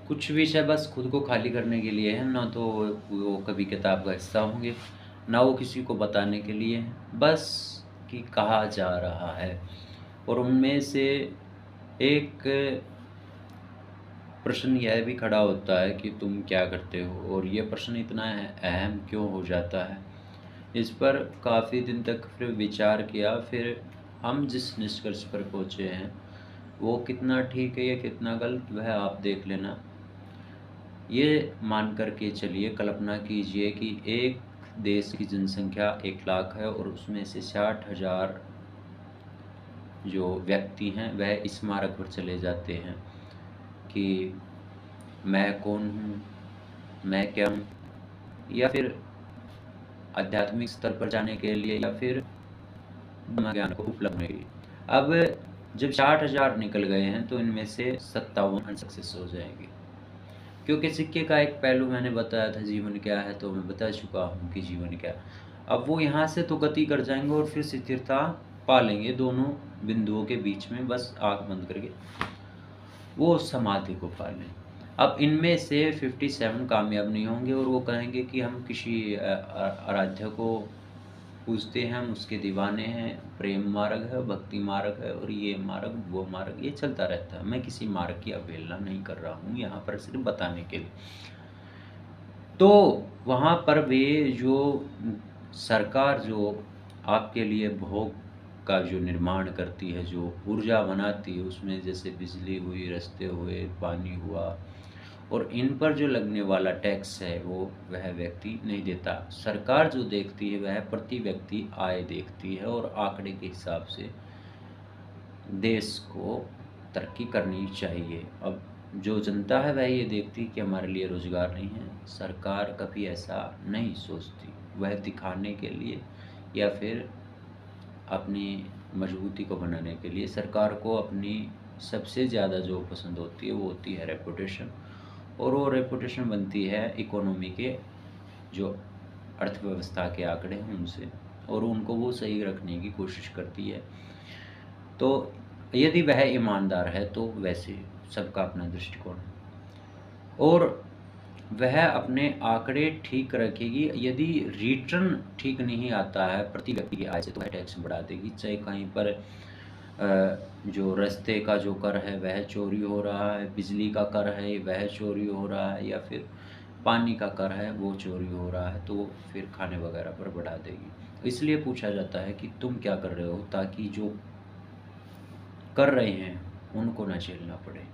कुछ विषय बस खुद को खाली करने के लिए है, ना तो वो कभी किताब का हिस्सा होंगे, ना वो किसी को बताने के लिए हैं, बस कि कहा जा रहा है। और उनमें से एक प्रश्न यह भी खड़ा होता है कि तुम क्या करते हो? और ये प्रश्न इतना अहम क्यों हो जाता है? इस पर काफ़ी दिन तक फिर विचार किया, फिर हम जिस निष्कर्ष पर पहुँचे हैं, वो कितना ठीक है या कितना गलत, वह आप देख लेना। ये मान कर के चलिए, कल्पना कीजिए कि एक देश की जनसंख्या 1 लाख है और उसमें से 60,000 जो व्यक्ति हैं, वह इस मार्ग पर चले जाते हैं कि मैं कौन हूँ? मैं क्या हूँ? या फिर आध्यात्मिक स्तर पर जाने के लिए या फिर ज्ञान को उपलब्ध होने के लिए। अब जब 60,000 निकल गए हैं तो इनमें से 57 अनसक्सेस हो जाएँगे। क्योंकि सिक्के का एक पहलू मैंने बताया था जीवन क्या है, तो मैं बता चुका हूँ कि जीवन क्या है। अब वो यहाँ से तो गति कर जाएँगे और फिर स्थिरता पा लेंगे दोनों बिंदुओं के बीच में, बस आँख बंद करके वो समाधि को पा लें। अब इनमें से 57 कामयाब नहीं होंगे और वो कहेंगे कि हम किसी आराध्य को पूजते हैं, हम उसके दीवाने हैं, प्रेम मार्ग है, भक्ति मार्ग है और ये मार्ग, वो मार्ग, ये चलता रहता है। मैं किसी मार्ग की अवहेलना नहीं कर रहा हूँ यहाँ पर, सिर्फ़ बताने के लिए। तो वहाँ पर वे जो सरकार जो आपके लिए भोग का जो निर्माण करती है, जो ऊर्जा बनाती है, उसमें जैसे बिजली हुई, रास्ते हुए, पानी हुआ, और इन पर जो लगने वाला टैक्स है वो वह व्यक्ति नहीं देता। सरकार जो देखती है वह प्रति व्यक्ति आय देखती है और आंकड़े के हिसाब से देश को तरक्की करनी चाहिए। अब जो जनता है वह ये देखती है कि हमारे लिए रोज़गार नहीं है। सरकार कभी ऐसा नहीं सोचती। वह दिखाने के लिए या फिर अपनी मजबूती को बनाने के लिए सरकार को अपनी सबसे ज़्यादा जो पसंद होती है वो होती है रेपुटेशन, और वो रेपुटेशन बनती है इकोनॉमी के जो अर्थव्यवस्था के आंकड़े हैं उनसे, और उनको वो सही रखने की कोशिश करती है। तो यदि वह ईमानदार है तो वैसे सबका अपना दृष्टिकोण है, और वह अपने आंकड़े ठीक रखेगी। यदि रिटर्न ठीक नहीं आता है प्रति व्यक्ति की आय से तो वह टैक्स बढ़ा देगी। चाहे कहीं पर जो रास्ते का जो कर है वह चोरी हो रहा है, बिजली का कर है वह चोरी हो रहा है, या फिर पानी का कर है वो चोरी हो रहा है, तो वो फिर खाने वगैरह पर बढ़ा देगी। इसलिए पूछा जाता है कि तुम क्या कर रहे हो, ताकि जो कर रहे हैं उनको ना झेलना पड़े।